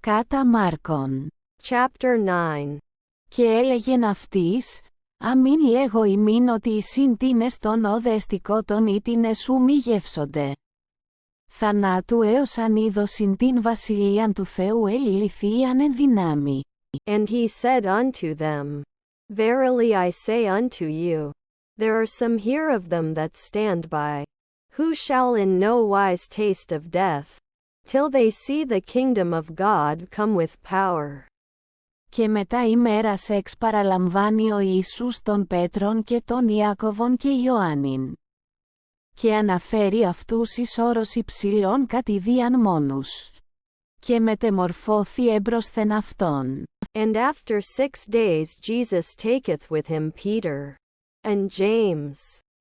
Κατά Μάρκον. Chapter 9. Και έλεγεν αυτής, αμήν λέγω ημίν ότι οι συντίνες των οδεστικότων ήτινες σου μη γεύσονται. Θανάτου έως αν είδωσιν την βασιλείαν του Θεού ελιληθείαν εν δυνάμει. And he said unto them, Verily I say unto you, there are some here of them that stand by, who shall in no wise taste of death, till they see the kingdom of God come with power. Και μετά ημέρας εξ παραλαμβάνει ο Ιησούς τον Πέτρον και τον Ιακώβον και Ιωάννην. Και αναφέρει αυτούς εις όρος υψηλών κατηδίαν μόνους. Και μετεμορφώθη έμπροσθεν αυτόν. And after 6 days Jesus taketh with him Peter, and James,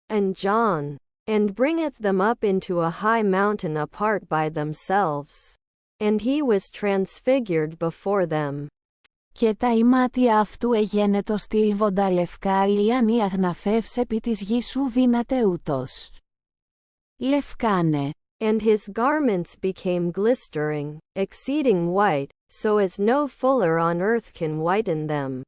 and John, and bringeth them up into a high mountain apart by themselves. And he was transfigured before them. Και τα ημάτια αυτού εγένετο στήλβοντα λευκά αλίαν ή αγναφεύς επί της γης σου δύναται ούτως. Λευκάνε. And his garments became glistering, exceeding white, so as no fuller on earth can whiten them.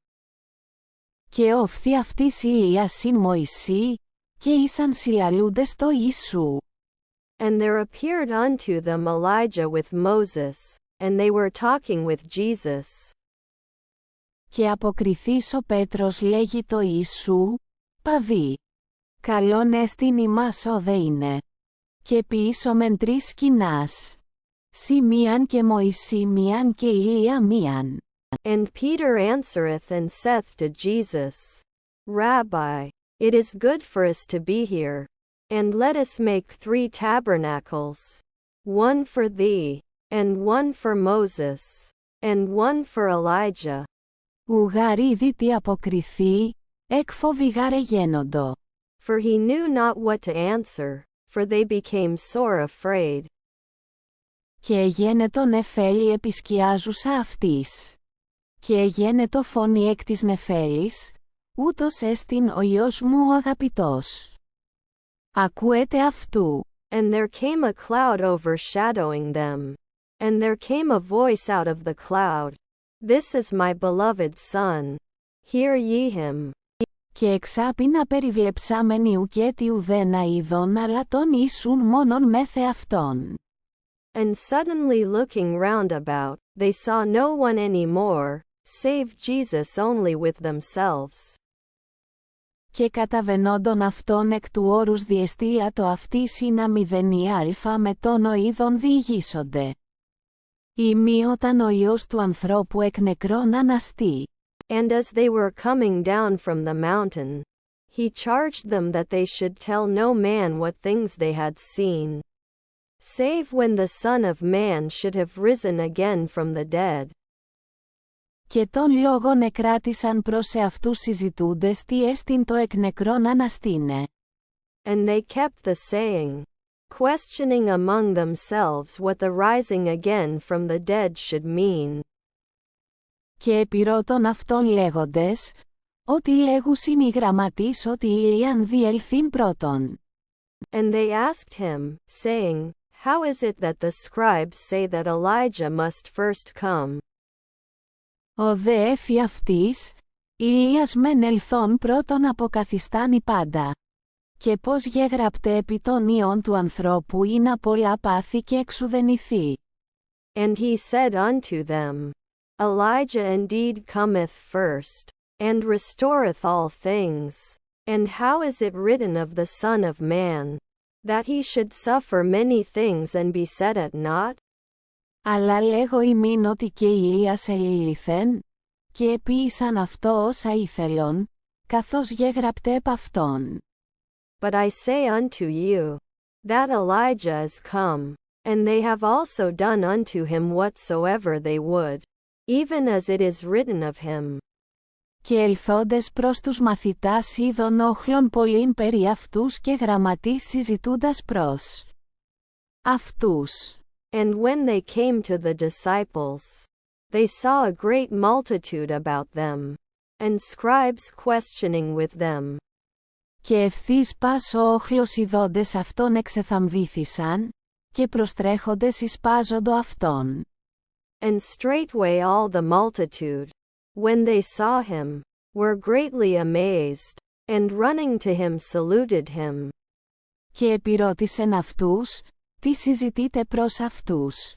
Και οφθη αυτής ηλίας συν Μωυσή, και ήσαν συλλαλούντες το Ιησού. And there appeared unto them Elijah with Moses, and they were talking with Jesus. Και αποκριθείς ο Πέτρος λέγει το Ιησού, παβί. Καλόν εστιν ημάς όδε είναι. Και ποιήσομεν 3 σκηνάς. Σημείαν και Μωυσή μίαν και Ηλία μίαν. And Peter answereth and saith to Jesus, Rabbi, it is good for us to be here. And let us make 3 tabernacles, one for thee, and one for Moses, and one for Elijah. Ουγάρ ήδη τι αποκριθεί, εκφοβη γάρε γένοντο. For he knew not what to answer, for they became sore afraid. Και εγένετο νεφέλη επισκιάζουσα αυτής. Και εγένετο φωνή εκ της νεφέλης, ούτως έστιν ο Υιός μου ο αγαπητός. Ακούετε αυτού. And there came a cloud overshadowing them. And there came a voice out of the cloud, This is my beloved Son. Hear ye him. Και εξάπινα περιβλεψάμενοι ουκέτι ουδένα ειδών αλλά τον Ιησούν μόνον μέθε αυτόν. And suddenly looking round about, they saw no one any more, save Jesus only with themselves. Και καταβενόντων αυτόν εκ του όρους διεστήλατο αυτής ή να μηδενή αλφα με τον ο είδων διηγήσονται. Ημί όταν ο Υιός του ανθρώπου εκ νεκρών αναστεί. And as they were coming down from the mountain, he charged them that they should tell no man what things they had seen, save when the Son of Man should have risen again from the dead. Και τον λόγον εκράτησαν προς εαυτούς συζητούντες τι έστιν το εκ νεκρών αναστήνε. And they kept the saying, questioning among themselves what the rising again from the dead should mean. Και επιρώτων αυτών λέγοντες, ότι λέγουσιν οι γραμματείς ότι Ηλίαν διελθύν πρώτον. And they asked him, saying, How is it that the scribes say that Elijah must first come? Ο δε έφη αυτής, Ηλίας μεν ελθόν πρώτον αποκαθιστάν η πάντα. Και πώς γεγραπτέ επί των ιών του ανθρώπου ή να πολλά πάθη και εξουδενηθεί. And he said unto them, Elijah indeed cometh first, and restoreth all things. And how is it written of the Son of Man, that he should suffer many things and be set at naught? Αλλά λέγω ημίν ότι και Ηλίας ελήλυθεν, και επίησαν αυτό όσα ήθελον, καθώς γεγραπτέ επ' αυτόν. But I say unto you, that Elijah is come, and they have also done unto him whatsoever they would, even as it is written of him. Και ελθόντες προς τους μαθητάς είδον όχλων πολλήν περί αυτούς και γραμματείς συζητούντας προς αυτούς. And when they came to the disciples, they saw a great multitude about them, and scribes questioning with them. Και ευθύς πας ο όχλος ειδώντες αυτόν εξεθαμβήθησαν, και προστρέχοντες εισπάζοντο αυτόν. And straightway all the multitude, when they saw him, were greatly amazed, and running to him saluted him. Και επιρώτησεν αυτούς, τι συζητείτε προς αυτούς.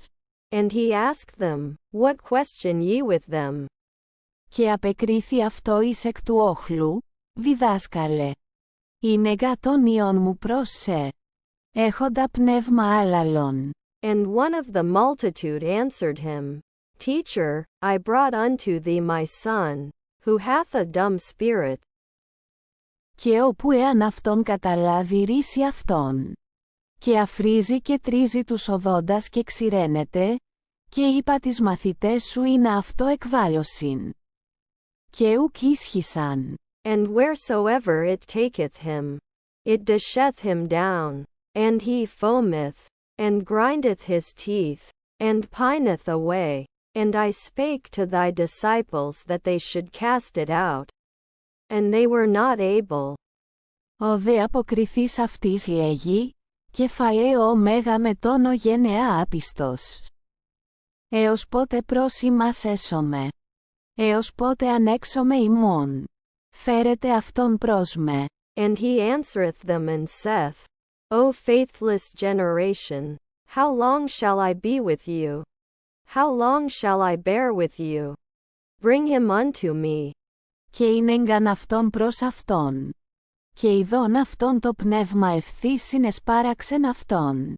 And he asked them, What question ye with them? Και απεκρίθη αυτό εις εκ του όχλου, διδάσκαλε. Είναι γατών ιών μου προς σε. Έχοντα πνεύμα άλλαλον. And one of the multitude answered him, Teacher, I brought unto thee my son, who hath a dumb spirit. Και όπου εάν αυτόν καταλάβει ρίσει αυτόν. Και αφρίζει και τρίζει τους οδόντας και ξηραίνεται, και είπα τις μαθητές σου είναι αυτό εκβάλλωσιν. Και ουκ ίσχυσαν. And wheresoever it taketh him, it dasheth him down, and he foameth, and grindeth his teeth, and pineth away. And I spake to thy disciples that they should cast it out. And they were not able. Ο δε αποκριθής αυτής λέγει, κεφαλαίο μέγα με τόνο γενεά άπιστος. Έως πότε προς ημάς έσωμε. Έως πότε ανέξωμε ημών. Φέρετε αυτόν προς με. And he answereth them and saith, O faithless generation, how long shall I be with you? How long shall I bear with you? Bring him unto me. Και είναι αυτόν προς αυτόν. Και ειδών αυτόν το πνεύμα ευθύς συνεσπάραξεν αυτόν.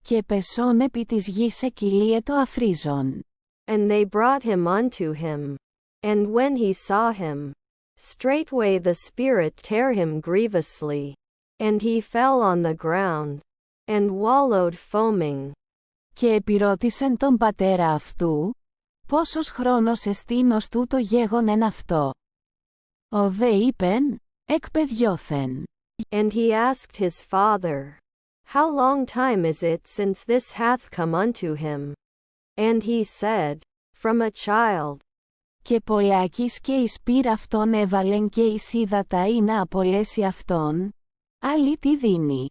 Και πεσόν επί της γης εκυλίετο αφρίζον. And they brought him unto him. And when he saw him, straightway the spirit tare him grievously. And he fell on the ground, and wallowed foaming. Και επιρώτησεν τον πατέρα αυτού, πόσος χρόνος εστίν ως τούτο γέγονεν αυτό. Ο δε είπεν, εκπαιδιώθεν. And he asked his father, How long time is it since this hath come unto him? And he said, From a child. Και πολλάκις και εις πυρ αυτόν έβαλεν και εις ύδατα ή να απολέσει αυτόν, άλλη τι δίνει.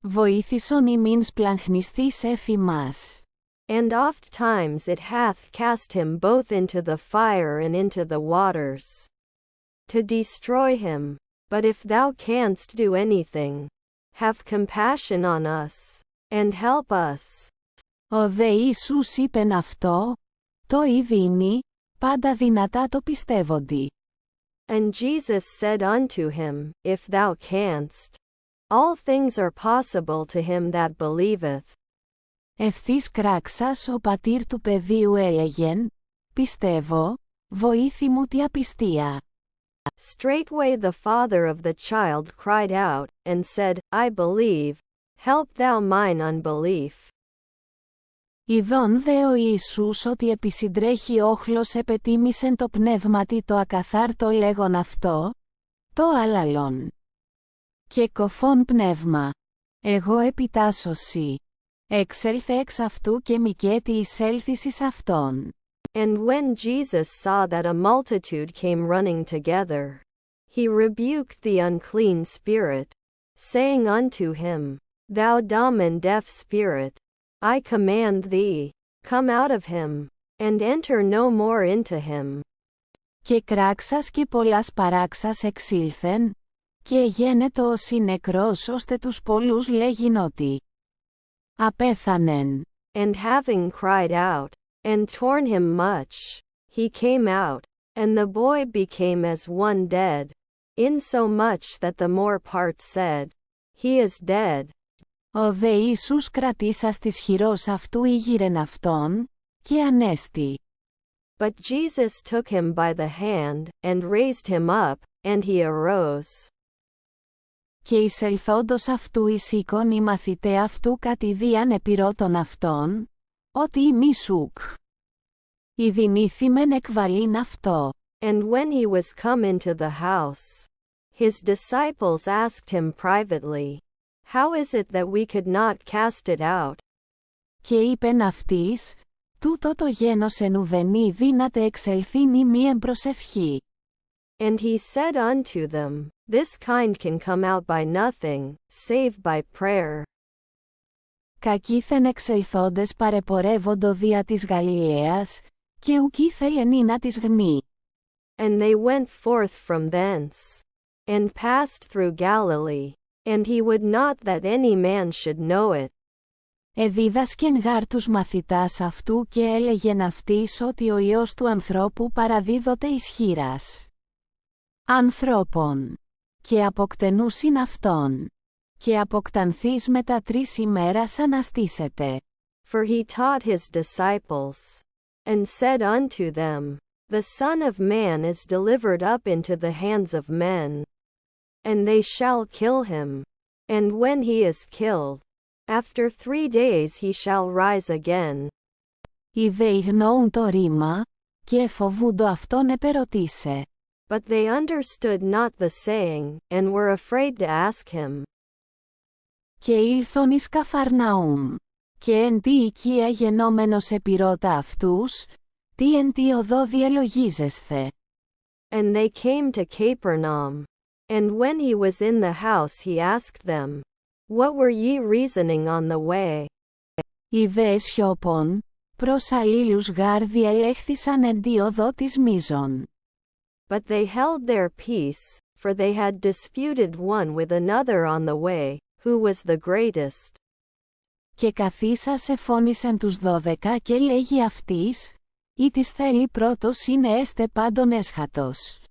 Βοήθησον ημίν σπλαγχνιστής εφημάς. And oft times it hath cast him both into the fire and into the waters, to destroy him. But if thou canst do anything, have compassion on us, and help us. Ο δε Ιησούς είπεν αυτό, το ή δίνει, πάντα δυνατά το πιστεύοντι. And Jesus said unto him, If thou canst, all things are possible to him that believeth. Ευθύς κράξας ο πατήρ του παιδίου έλεγεν, πιστεύω, βοήθη μου τη απιστία. Straightway the father of the child cried out, and said, I believe, help thou mine unbelief. Ιδών δε ο Ιησούς ότι επισυντρέχει όχλος επετίμησεν το πνεύματι το ακαθάρτο λέγον αυτό, το άλλαλον. Και κοφόν πνεύμα. Εγώ επιτάσσωση. Εξέλθε εξ αυτού και μικέτι εισέλθεις εις αυτόν. And when Jesus saw that a multitude came running together, he rebuked the unclean spirit, saying unto him, Thou dumb and deaf spirit, I command thee, come out of him, and enter no more into him. Και κράξας και πολλάς παράξας εξήλθεν, και γένετο ως η νεκρός ώστε τους πολλούς λέγειν ότι απέθανεν. And having cried out, and torn him much, he came out, and the boy became as one dead, insomuch that the more part said, He is dead. Ο δε Ιησούς κρατήσας της χειρός αυτού ήγηρεν αυτόν, και ανέστη. But Jesus took him by the hand, and raised him up, and he arose. Και εισελθόντος αυτού εισήκον οι μαθηταί αυτού κατηδίαν επιρώτων αυτόν, ότι ημείς ουκ. Ιδινήθημεν εκβαλήν αυτό. And when he was come into the house, his disciples asked him privately, How is it that we could not cast it out? Και είπεν αυτοίς, τούτο το γένος εν ουδενή δύναται εξελθήν ή μη εμπροσευχή. And he said unto them, This kind can come out by nothing, save by prayer. Κακήθεν εξελθόντες παρεπορεύοντο δια της Γαλιλαίας, και ουκ ήθελεν να της γνεί. And they went forth from thence, and passed through Galilee, and he would not that any man should know it. Εδίδασκεν γάρ τους μαθητάς αυτού και έλεγεν αυτοίς ότι ο Υιός του ανθρώπου παραδίδοται εις χήρας ανθρώπων, και αποκτενούσιν αυτόν, και αποκτανθείς μετά 3 ημέρας αναστήσεται. For he taught his disciples, and said unto them, The Son of Man is delivered up into the hands of men, and they shall kill him, and when he is killed, after 3 days he shall rise again. Οι δε ηγνοούν το ρήμα, και εφοβούντο αυτόν επερωτήσε. But they understood not the saying, and were afraid to ask him. Και ήλθον εις Καφαρναούμ, και εν τη οικία γενόμενος επιρώτα αυτούς, τι εν τη οδό διαλογίζεσθε. And they came to Capernaum. And when he was in the house he asked them, What were ye reasoning on the way? Οι δε σιώπων, προς αλλήλους γάρ διελέχθησαν εν τη οδό της μείζων. But they held their peace, for they had disputed one with another on the way, who was the greatest. Και καθίσας εφώνησαν τους 12 και λέγει αυτοίς, ή της θέλει πρώτος είναι έστε πάντων έσχατος,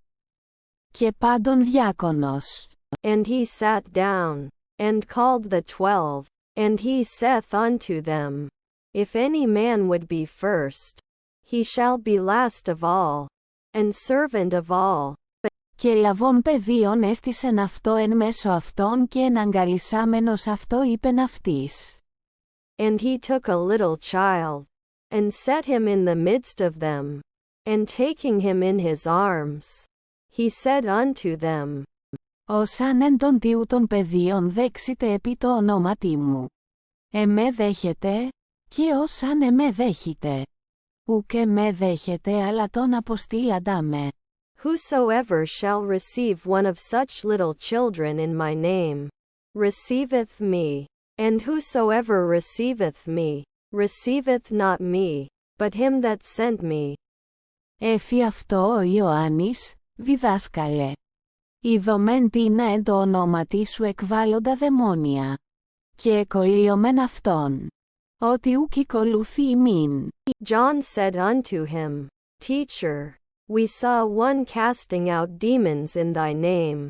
και πάντων διάκονος. And he sat down, and called the 12, and he saith unto them, If any man would be first, he shall be last of all, and servant of all. Και λαβών παιδίων έστησεν αυτό εν μέσω αυτών και εναγκαλισάμενος αυτό είπεν αυτοίς. And he took a little child, and set him in the midst of them, and taking him in his arms, he said unto them, Όσαν εν των τιούτων παιδίων δέξετε επί το ονόματί μου. Εμέ δέχετε, και όσαν εμέ δέχετε. Ουκ εμέ δέχετε αλλά τον αποστήλαντά με. Whosoever shall receive one of such little children in my name, receiveth me, and whosoever receiveth me, receiveth not me, but him that sent me. Έφη αυτό ο Ιωάννης, διδάσκαλε. Ιδωμέν τίνα εν το ονόματί σου εκβάλλοντα δαιμόνια. Και εκολύωμεν αυτόν. Ότι ουκ οικολούθη ημίν. John said unto him, Teacher, we saw one casting out demons in thy name,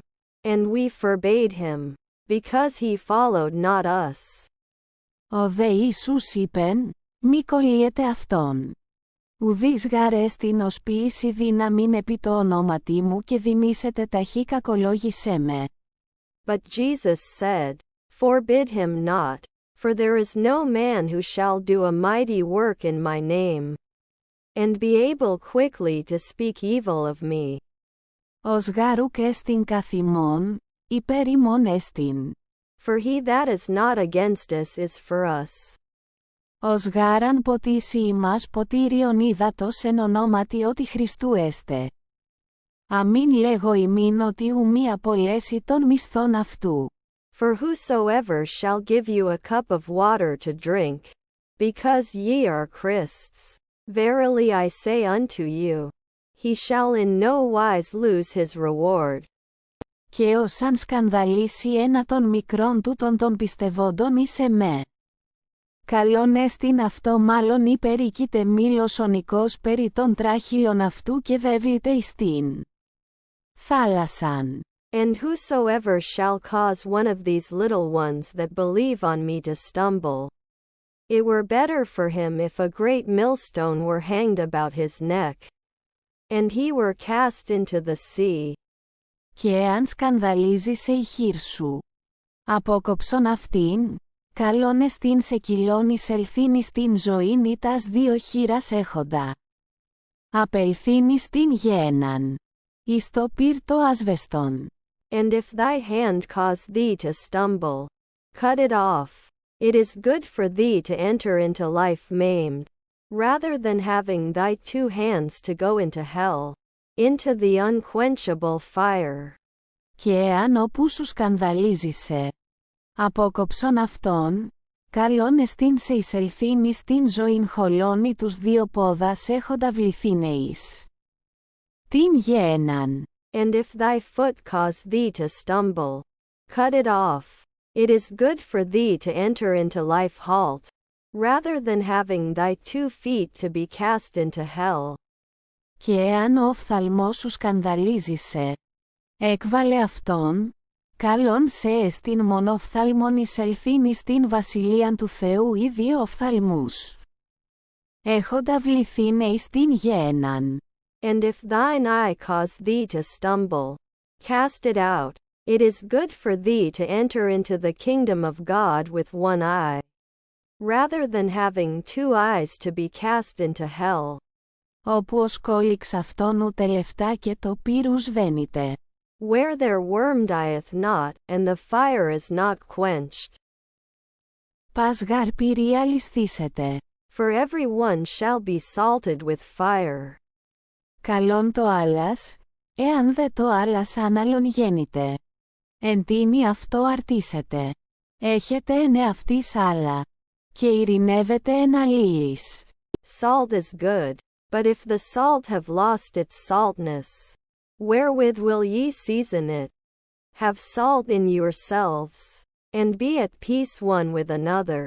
and we forbade him, because he followed not us. Ο δε Ιησούς είπεν, μη κολλείετε αυτόν. Ουδείς γάρ εστιν ως ποιήσει δύναμην επί το ονόματί μου και δυνήσετε ταχύ κακολόγησέ με. But Jesus said, Forbid him not, for there is no man who shall do a mighty work in my name, and be able quickly to speak evil of me. Ως γάρ ουκ εστιν καθ' ημών, υπέρ ημών εστιν. For he that is not against us is for us. Ως γάραν ποτίσει ημάς ποτήριον ύδατος εν ονόματι ότι Χριστού έστε. Αμήν λέγω ημίν ότι ου μη απολέσει τον μισθόν αυτού. For whosoever shall give you a cup of water to drink, because ye are Christs, verily I say unto you, he shall in no wise lose his reward. Και όσαν σκανδαλίσει ένα των μικρών τούτων των πιστευόντων εις εμέ. Καλόν εστιν αυτό μάλλον υπερικείται μήλος ονικός περί των τράχυλων αυτού και βέβλητε εις την θάλασσαν. And whosoever shall cause one of these little ones that believe on me to stumble, it were better for him if a great millstone were hanged about his neck, and he were cast into the sea. Και εάν σκανδαλίζει σε η χείρ σου, απόκοψον αυτήν, καλόν εστίν σε κυλών εισελθήν εις την ζωήν ή τας 2 χείρας έχοντα. Απελθήν εις την γέναν, εις το πύρτο ασβεστον. And if thy hand cause thee to stumble, cut it off. It is good for thee to enter into life maimed, rather than having thy 2 hands to go into hell, into the unquenchable fire. Και εάν όπου σου σκανδαλίζησε, απόκοψον αυτόν, Καλόν εστίν σε εισελθήν εις την ζωήν χολώνει τους δύο πόδας έχοντα βληθήνεης. Την γέναν. And if thy foot cause thee to stumble, cut it off. It is good for thee to enter into life halt, rather than having thy 2 feet to be cast into hell. Και εάν ο οφθαλμός σου σκανδαλίζησε, έκβαλε αυτόν, καλόν σε εστίν μονοφθάλμον εισελθήν εις την βασιλείαν του Θεού ή 2 οφθαλμούς. Έχοντα βληθήν εις την γέναν. And if thine eye cause thee to stumble, cast it out. It is good for thee to enter into the kingdom of God with 1 eye, rather than having 2 eyes to be cast into hell. Όπου ο σκόλιξ αυτόν ούτε λεφτά και το πύρους βαίνεται. Where their worm dieth not, and the fire is not quenched. Πας γαρ πύρη αλυσθήσετε. For every one shall be salted with fire. Καλόν το άλλας, εάν δε το άλλας άναλον γέννητε. Εν τίνι αυτό αρτήσετε. Έχετε εν εαυτής άλλα. Και ειρηνεύετε εν αλλήλης. Salt is good, but if the salt have lost its saltness, wherewith will ye season it? Have salt in yourselves, and be at peace one with another.